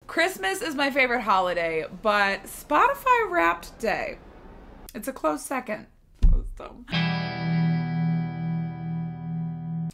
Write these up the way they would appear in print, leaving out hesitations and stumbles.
Christmas is my favorite holiday, but Spotify Wrapped Day, it's a close second. That was dumb.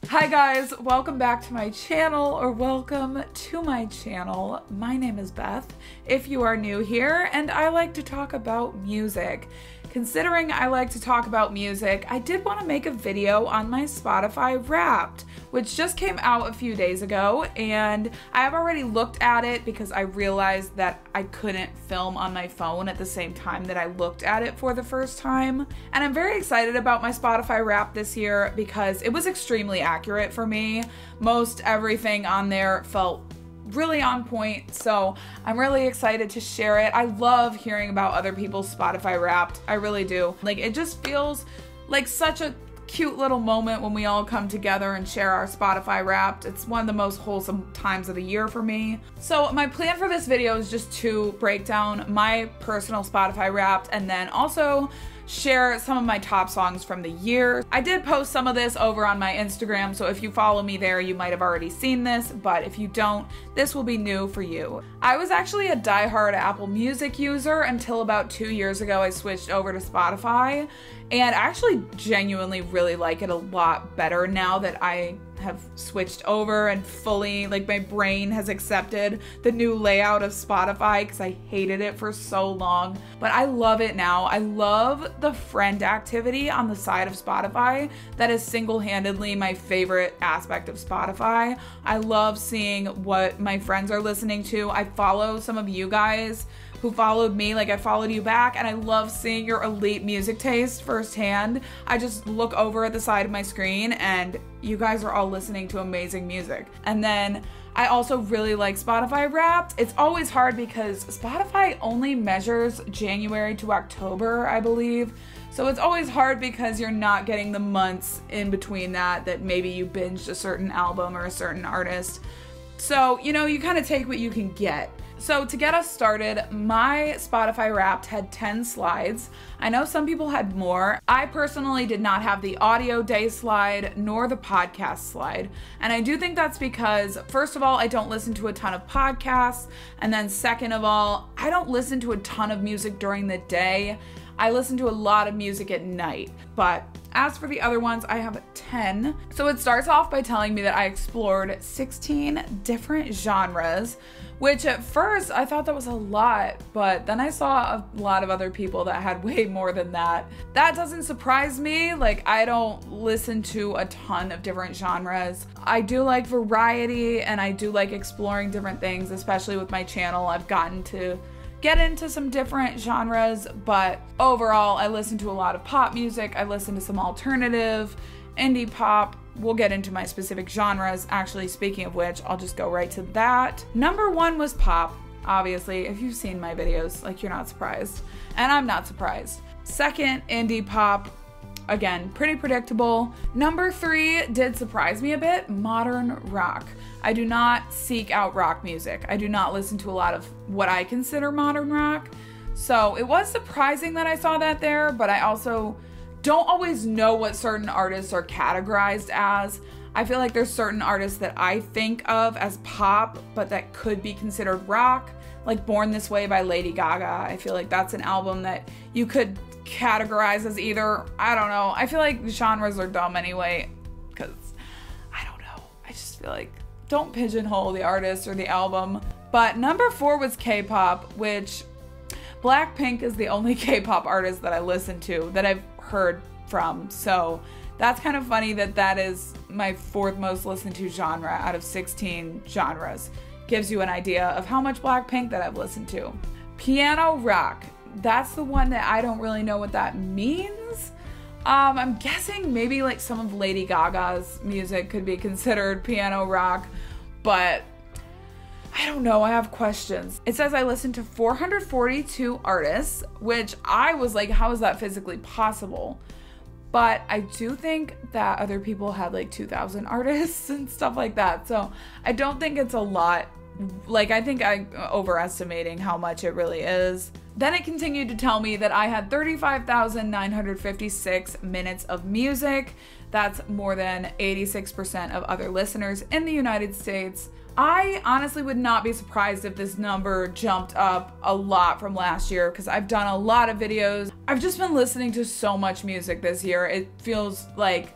Hi guys, welcome back to my channel, or welcome to my channel. My name is Beth, if you are new here, and I like to talk about music. Considering I like to talk about music, I did want to make a video on my Spotify Wrapped, which just came out a few days ago, and I have already looked at it because I realized that I couldn't film on my phone at the same time that I looked at it for the first time. And I'm very excited about my Spotify Wrapped this year because it was extremely accurate for me. Most everything on there felt really on point, so I'm really excited to share it. I love hearing about other people's Spotify Wrapped. I really do. Like, it just feels like such a cute little moment when we all come together and share our Spotify Wrapped. It's one of the most wholesome times of the year for me. So my plan for this video is just to break down my personal Spotify Wrapped and then also share some of my top songs from the year. I did post some of this over on my Instagram, so if you follow me there, you might have already seen this, but if you don't, this will be new for you. I was actually a diehard Apple Music user until about 2 years ago. I switched over to Spotify, and I actually genuinely really like it a lot better now that I have switched over and fully, like, my brain has accepted the new layout of Spotify because I hated it for so long, but I love it now. I love the friend activity on the side of Spotify. That is single-handedly my favorite aspect of Spotify. I love seeing what my friends are listening to. I follow some of you guys who followed me, like I followed you back, and I love seeing your elite music taste firsthand. I just look over at the side of my screen and you guys are all listening to amazing music. And then I also really like Spotify Wrapped. It's always hard because Spotify only measures January to October, I believe. So it's always hard because you're not getting the months in between that maybe you binged a certain album or a certain artist. So, you know, you kind of take what you can get. So to get us started, my Spotify Wrapped had 10 slides. I know some people had more. I personally did not have the audio day slide nor the podcast slide. And I do think that's because, first of all, I don't listen to a ton of podcasts. And then second of all, I don't listen to a ton of music during the day. I listen to a lot of music at night. But as for the other ones, I have 10. So it starts off by telling me that I explored 16 different genres, which at first I thought that was a lot, but then I saw a lot of other people that had way more than that. That doesn't surprise me. Like, I don't listen to a ton of different genres. I do like variety and I do like exploring different things, especially with my channel. I've gotten to get into some different genres, but overall I listen to a lot of pop music. I listen to some alternative, indie pop. We'll get into my specific genres. Actually, speaking of which, I'll just go right to that. Number one was pop. Obviously, if you've seen my videos, like, you're not surprised. And I'm not surprised. Second, indie pop. Again, pretty predictable. Number three did surprise me a bit, modern rock. I do not seek out rock music. I do not listen to a lot of what I consider modern rock. So it was surprising that I saw that there, but I also don't always know what certain artists are categorized as. I feel like there's certain artists that I think of as pop, but that could be considered rock, like Born This Way by Lady Gaga. I feel like that's an album that you could categorize as either, I don't know. I feel like genres are dumb anyway, because I don't know. I just feel like don't pigeonhole the artist or the album. But number four was K-pop, which Blackpink is the only K-pop artist that I listen to, that I've heard from. So that's kind of funny that that is my fourth most listened to genre out of 16 genres. Gives you an idea of how much Blackpink that I've listened to. Piano rock. That's the one that I don't really know what that means. I'm guessing maybe like some of Lady Gaga's music could be considered piano rock, but I don't know, I have questions. It says I listened to 442 artists, which I was like, how is that physically possible? But I do think that other people had like 2,000 artists and stuff like that. So I don't think it's a lot. Like, I think I'm overestimating how much it really is. Then it continued to tell me that I had 35,956 minutes of music. That's more than 86% of other listeners in the United States. I honestly would not be surprised if this number jumped up a lot from last year because I've done a lot of videos. I've just been listening to so much music this year. It feels like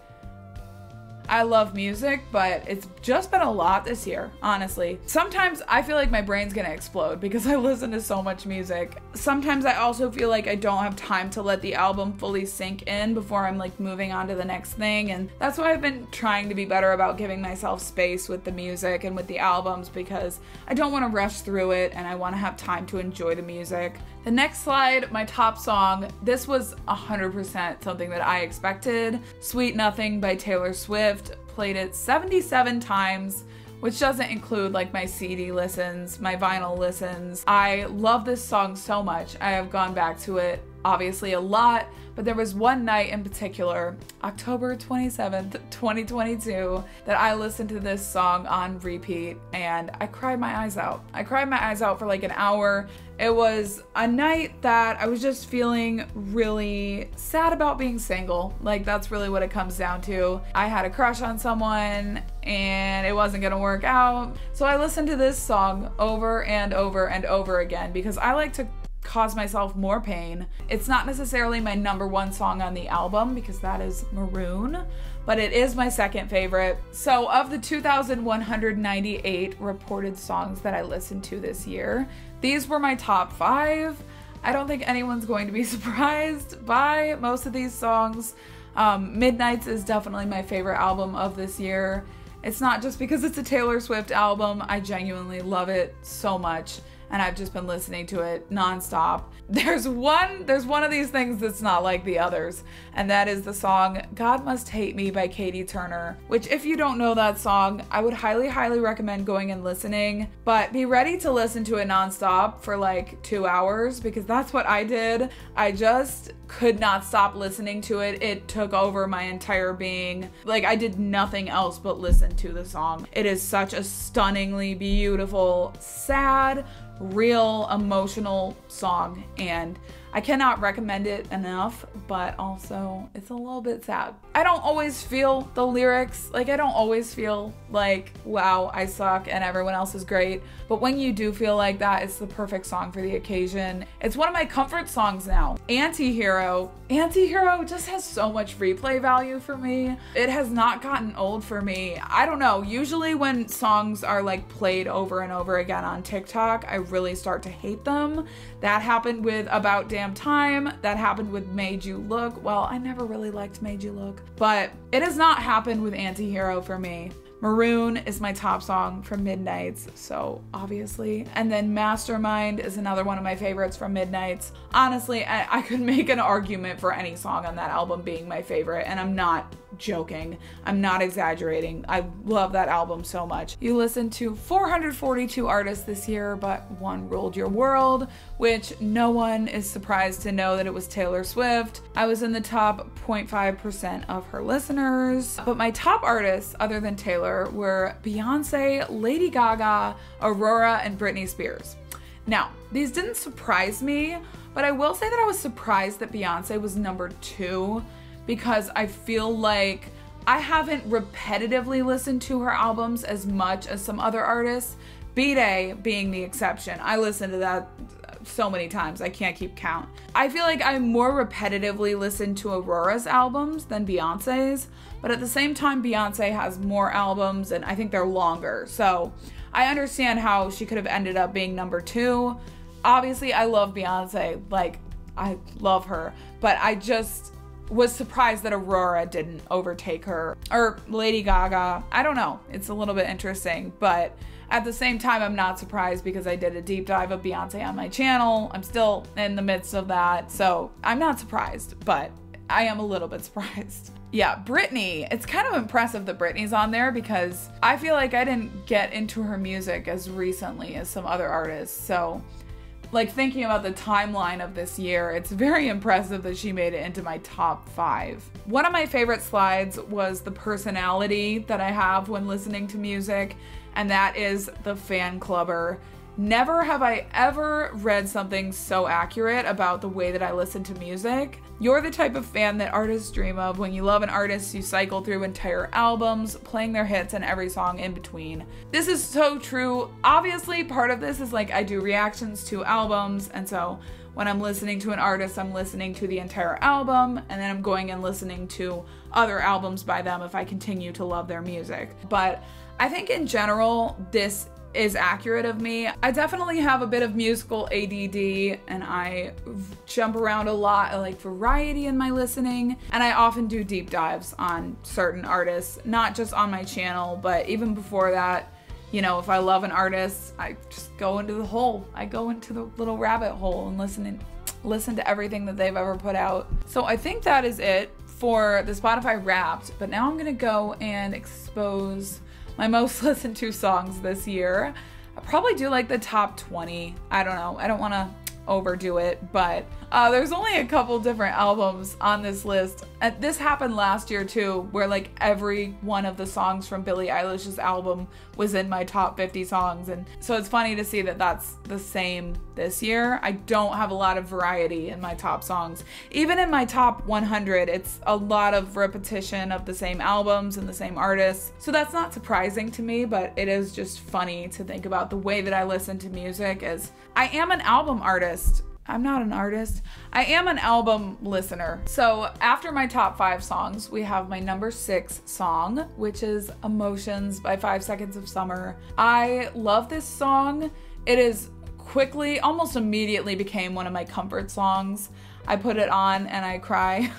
I love music, but it's just been a lot this year, honestly. Sometimes I feel like my brain's gonna explode because I listen to so much music. Sometimes I also feel like I don't have time to let the album fully sink in before I'm like moving on to the next thing, and that's why I've been trying to be better about giving myself space with the music and with the albums because I don't want to rush through it and I want to have time to enjoy the music. The next slide, my top song, this was 100% something that I expected. Sweet Nothing by Taylor Swift. Played it 77 times, which doesn't include like my CD listens, my vinyl listens. I love this song so much. I have gone back to it obviously a lot, but there was one night in particular, October 27th, 2022, that I listened to this song on repeat and I cried my eyes out. I cried my eyes out for like an hour. It was a night that I was just feeling really sad about being single. Like that's really what it comes down to. I had a crush on someone and it wasn't gonna work out. So I listened to this song over and over and over again because I like to cause myself more pain. It's not necessarily my #1 song on the album because that is Maroon, but it is my second favorite. So of the 2,198 reported songs that I listened to this year, these were my top 5. I don't think anyone's going to be surprised by most of these songs. Midnights is definitely my favorite album of this year. It's not just because it's a Taylor Swift album. I genuinely love it so much, and I've just been listening to it nonstop. There's one of these things that's not like the others, and that is the song God Must Hate Me by Katie Turner, which if you don't know that song, I would highly recommend going and listening, but be ready to listen to it nonstop for like 2 hours because that's what I did. I just could not stop listening to it. It took over my entire being. Like I did nothing else but listen to the song. It is such a stunningly beautiful, sad, real emotional song, and I cannot recommend it enough, but also it's a little bit sad. I don't always feel the lyrics, like I don't always feel like, wow, I suck and everyone else is great, but when you do feel like that, it's the perfect song for the occasion. It's one of my comfort songs now. Antihero just has so much replay value for me. It has not gotten old for me. I don't know, usually when songs are like played over and over again on TikTok, I really start to hate them. That happened with About Damn Time. That happened with Made You Look. Well, I never really liked Made You Look, but it has not happened with Antihero for me. Maroon is my top song from Midnights, so obviously. And then Mastermind is another one of my favorites from Midnights. Honestly, I could make an argument for any song on that album being my favorite, and I'm not joking. I'm not exaggerating. I love that album so much. You listened to 442 artists this year, but one ruled your world, which no one is surprised to know that it was Taylor Swift. I was in the top 0.5% of her listeners, but my top artists other than Taylor were Beyonce, Lady Gaga, Aurora, and Britney Spears. Now, these didn't surprise me, but I will say that I was surprised that Beyonce was #2 because I feel like I haven't repetitively listened to her albums as much as some other artists, B-Day being the exception. I listened to that so many times, I can't keep count. I feel like I more repetitively listen to Aurora's albums than Beyonce's, but at the same time, Beyonce has more albums and I think they're longer. So I understand how she could have ended up being #2. Obviously, I love Beyonce, like I love her, but I just was surprised that Aurora didn't overtake her, or Lady Gaga. I don't know, it's a little bit interesting, but at the same time, I'm not surprised because I did a deep dive of Beyonce on my channel. I'm still in the midst of that, so I'm not surprised, but I am a little bit surprised. Yeah, Britney, it's kind of impressive that Britney's on there because I feel like I didn't get into her music as recently as some other artists, so like thinking about the timeline of this year, it's very impressive that she made it into my top 5. One of my favorite slides was the personality that I have when listening to music, and that is the fan clubber. Never have I ever read something so accurate about the way that I listen to music. You're the type of fan that artists dream of. When you love an artist, you cycle through entire albums, playing their hits and every song in between. This is so true. Obviously, part of this is like I do reactions to albums, and so when I'm listening to an artist, I'm listening to the entire album, and then I'm going and listening to other albums by them if I continue to love their music. But I think in general, this is accurate of me. I definitely have a bit of musical ADD, and I jump around a lot. I like variety in my listening, and I often do deep dives on certain artists, not just on my channel, but even before that. You know, if I love an artist, I just go into the hole. I go into the little rabbit hole and listen to everything that they've ever put out. So I think that is it for the Spotify Wrapped, but now I'm gonna go and expose my most listened to songs this year. I probably do like the top 20. I don't know. I don't want to overdo it, but there's only a couple different albums on this list. And this happened last year too, where like every one of the songs from Billie Eilish's album was in my top 50 songs. And so it's funny to see that that's the same this year. I don't have a lot of variety in my top songs. Even in my top 100, it's a lot of repetition of the same albums and the same artists. So that's not surprising to me, but it is just funny to think about the way that I listen to music, as I am an album artist. I'm not an artist. I am an album listener. So after my top 5 songs, we have my number 6 song, which is Emotions by 5 Seconds of Summer. I love this song. It is quickly, almost immediately became one of my comfort songs. I put it on and I cry.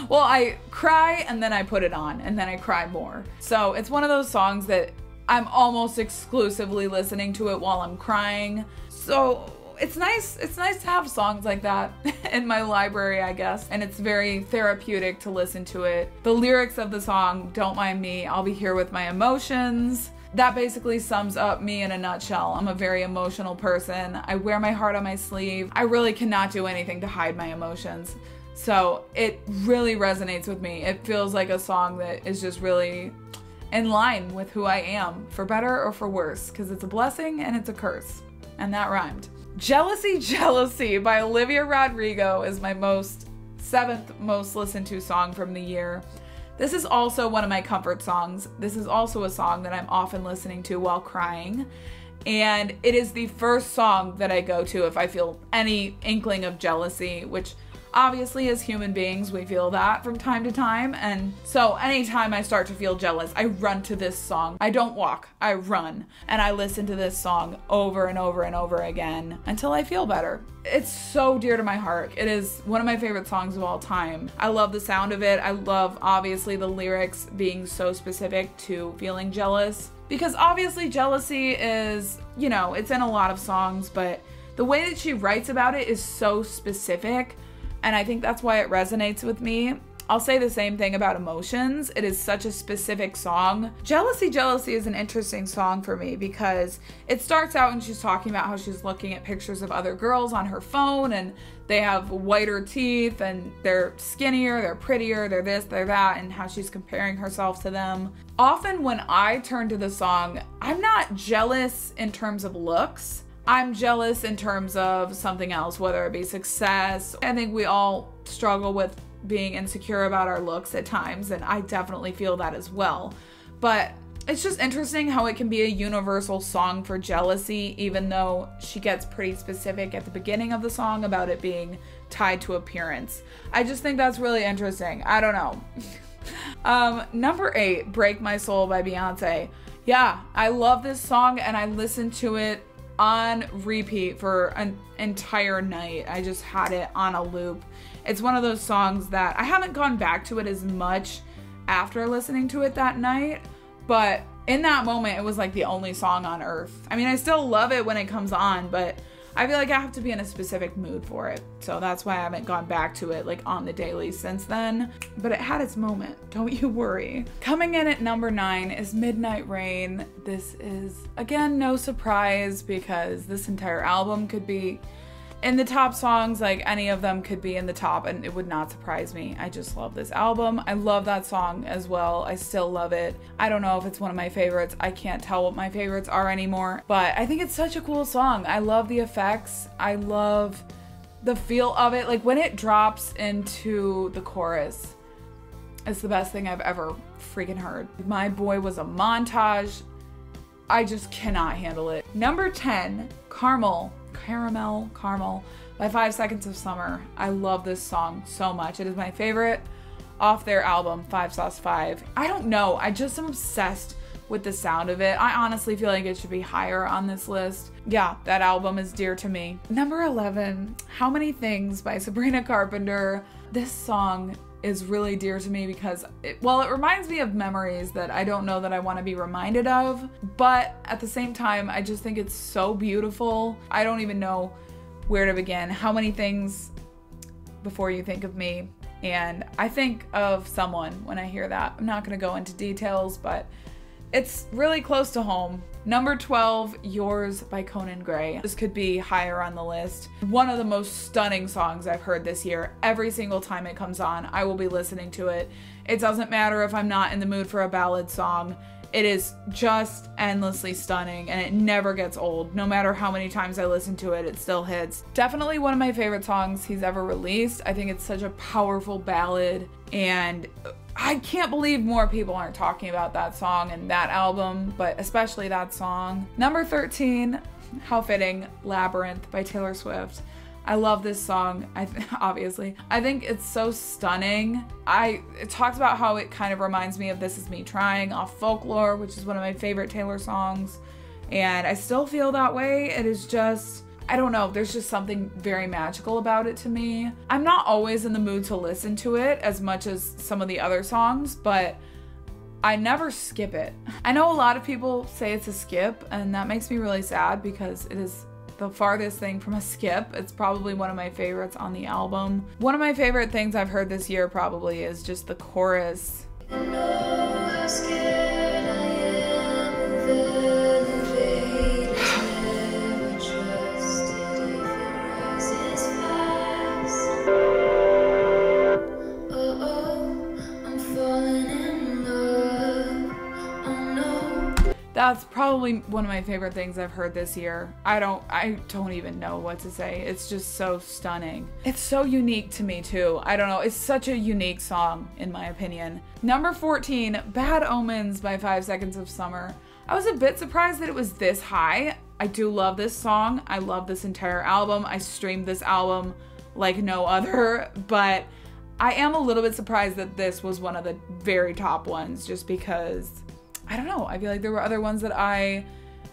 Well, I cry and then I put it on and then I cry more. So it's one of those songs that I'm almost exclusively listening to it while I'm crying. So it's nice to have songs like that in my library, I guess, and it's very therapeutic to listen to it. The lyrics of the song, Don't Mind Me, I'll Be Here With My Emotions, that basically sums up me in a nutshell. I'm a very emotional person. I wear my heart on my sleeve. I really cannot do anything to hide my emotions. So it really resonates with me. It feels like a song that is just really in line with who I am, for better or for worse, because it's a blessing and it's a curse. And that rhymed. Jealousy, Jealousy by Olivia Rodrigo is my 7th most listened to song from the year. This is also one of my comfort songs. This is also a song that I'm often listening to while crying. And it is the first song that I go to if I feel any inkling of jealousy, which obviously as human beings, we feel that from time to time. And so anytime I start to feel jealous, I run to this song. I don't walk, I run. And I listen to this song over and over and over again until I feel better. It's so dear to my heart. It is one of my favorite songs of all time. I love the sound of it. I love, obviously, the lyrics being so specific to feeling jealous. Because obviously jealousy is, you know, it's in a lot of songs, but the way that she writes about it is so specific. And I think that's why it resonates with me. I'll say the same thing about Emotions. It is such a specific song. Jealousy, Jealousy is an interesting song for me because it starts out and she's talking about how she's looking at pictures of other girls on her phone and they have whiter teeth and they're skinnier, they're prettier, they're this, they're that, and how she's comparing herself to them. Often when I turn to the song, I'm not jealous in terms of looks. I'm jealous in terms of something else, whether it be success. I think we all struggle with being insecure about our looks at times, and I definitely feel that as well. But it's just interesting how it can be a universal song for jealousy, even though she gets pretty specific at the beginning of the song about it being tied to appearance. I just think that's really interesting. I don't know. Number 8, Break My Soul by Beyonce. Yeah, I love this song and I listened to it on repeat for an entire night. I just had it on a loop. It's one of those songs that I haven't gone back to it as much after listening to it that night, but in that moment it was like the only song on earth. I mean, I still love it when it comes on, but I feel like I have to be in a specific mood for it. So that's why I haven't gone back to it like on the daily since then. But it had its moment, don't you worry. Coming in at number 9 is Midnight Rain. This is, again, no surprise because this entire album could be in the top songs, like any of them could be in the top and it would not surprise me. I just love this album. I love that song as well. I still love it. I don't know if it's one of my favorites. I can't tell what my favorites are anymore, but I think it's such a cool song. I love the effects. I love the feel of it. Like when it drops into the chorus, it's the best thing I've ever freaking heard. My Boy was a montage. I just cannot handle it. Number 10, Caramel by 5 Seconds of Summer. I love this song so much. It is my favorite off their album, 5 Sauce 5. I don't know, I just am obsessed with the sound of it. I honestly feel like it should be higher on this list. Yeah, that album is dear to me. Number 11, How Many Things by Sabrina Carpenter. This song is really dear to me because it reminds me of memories that I don't know that I want to be reminded of, but at the same time, I just think it's so beautiful. I don't even know where to begin. How many things before you think of me? And I think of someone when I hear that. I'm not going to go into details, but it's really close to home. Number 12, Yours by Conan Gray. This could be higher on the list. One of the most stunning songs I've heard this year. Every single time it comes on, I will be listening to it. It doesn't matter if I'm not in the mood for a ballad song. It is just endlessly stunning and it never gets old. No matter how many times I listen to it, it still hits. Definitely one of my favorite songs he's ever released. I think it's such a powerful ballad and I can't believe more people aren't talking about that song and that album, but especially that song. Number 13, how fitting, Labyrinth by Taylor Swift. I love this song, obviously. I think it's so stunning. It talks about how it kind of reminds me of This Is Me Trying off Folklore, which is one of my favorite Taylor songs. And I still feel that way. It is just, I don't know, there's just something very magical about it to me. I'm not always in the mood to listen to it as much as some of the other songs, but I never skip it. I know a lot of people say it's a skip, and that makes me really sad because it is the farthest thing from a skip. It's probably one of my favorites on the album. One of my favorite things I've heard this year probably is just the chorus. That's probably one of my favorite things I've heard this year. I don't even know what to say. It's just so stunning. It's so unique to me too. I don't know. It's such a unique song in my opinion. Number 14, Bad Omens by 5 Seconds of Summer. I was a bit surprised that it was this high. I do love this song. I love this entire album. I streamed this album like no other, but I am a little bit surprised that this was one of the very top ones just because I don't know, I feel like there were other ones that I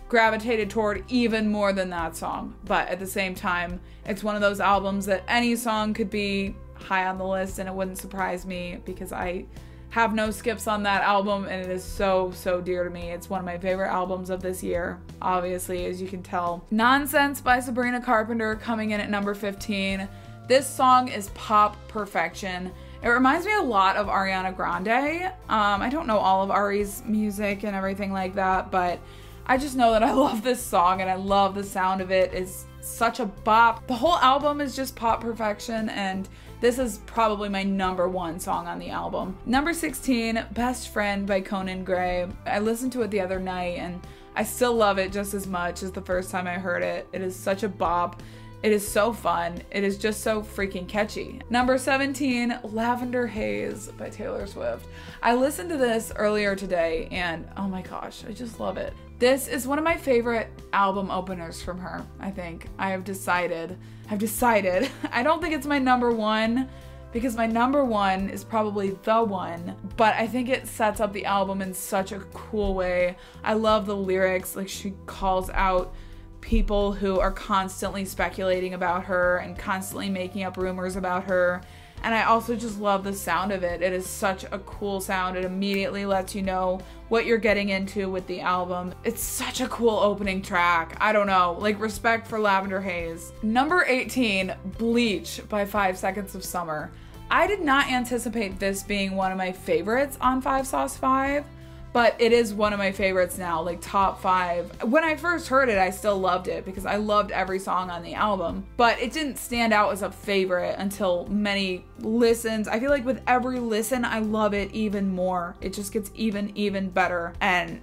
gravitated toward even more than that song. But at the same time, it's one of those albums that any song could be high on the list and it wouldn't surprise me because I have no skips on that album and it is so, so dear to me. It's one of my favorite albums of this year, obviously, as you can tell. Nonsense by Sabrina Carpenter coming in at number 15. This song is pop perfection. It reminds me a lot of Ariana Grande. I don't know all of Ari's music and everything like that, but I just know that I love this song and I love the sound of it. It's such a bop. The whole album is just pop perfection and this is probably my number 1 song on the album. Number 16, Best Friend by Conan Gray. I listened to it the other night and I still love it just as much as the first time I heard it. It is such a bop. It is so fun. It is just so freaking catchy. Number 17, Lavender, Haze by Taylor Swift. I listened to this earlier today and oh my gosh, I just love it. This is one of my favorite album openers from her, I think. I've decided. I don't think it's my number 1 because my number 1 is probably the one, but I think it sets up the album in such a cool way. I love the lyrics, like she calls out people who are constantly speculating about her and constantly making up rumors about her. And I also just love the sound of it. It is such a cool sound. It immediately lets you know what you're getting into with the album. It's such a cool opening track. I don't know, like respect for Lavender, Haze. Number 18, Bleach by 5 Seconds of Summer. I did not anticipate this being one of my favorites on 5 Sauce 5, but it is one of my favorites now, like top 5. When I first heard it, I still loved it because I loved every song on the album, but it didn't stand out as a favorite until many listens. I feel like with every listen, I love it even more. It just gets even better, and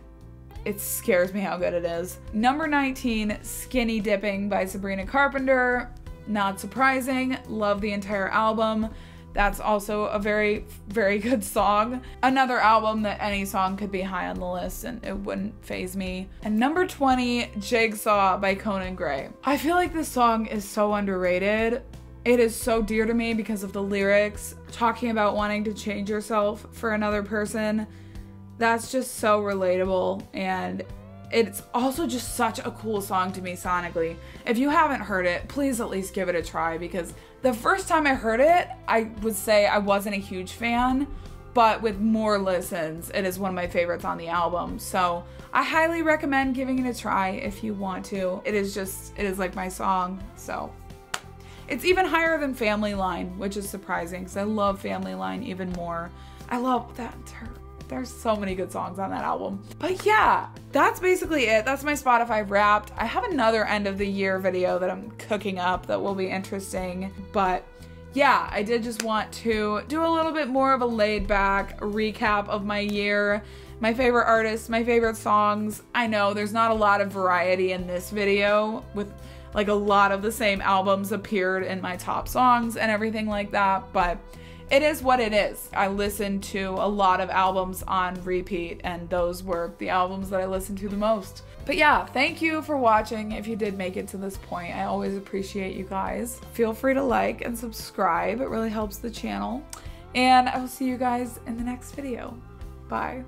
it scares me how good it is. Number 19, Skinny Dipping by Sabrina Carpenter. Not surprising, love the entire album. That's also a very good song. Another album that any song could be high on the list and it wouldn't faze me. And number 20, Jigsaw by Conan Gray. I feel like this song is so underrated. It is so dear to me because of the lyrics, talking about wanting to change yourself for another person. That's just so relatable, and it's also just such a cool song to me sonically. If you haven't heard it, please at least give it a try, because the first time I heard it, I would say I wasn't a huge fan, but with more listens, it is one of my favorites on the album. So I highly recommend giving it a try if you want to. It is like my song, so. It's even higher than Family Line, which is surprising because I love Family Line even more. I love that. There's so many good songs on that album. But yeah, that's basically it. That's my Spotify Wrapped. I have another end of the year video that I'm cooking up that will be interesting. But yeah, I did just want to do a little bit more of a laid back recap of my year. My favorite artists, my favorite songs. I know there's not a lot of variety in this video, with like a lot of the same albums appeared in my top songs and everything like that, but it is what it is. I listened to a lot of albums on repeat, and those were the albums that I listened to the most. But yeah, thank you for watching if you did make it to this point. I always appreciate you guys. Feel free to like and subscribe. It really helps the channel. And I will see you guys in the next video. Bye.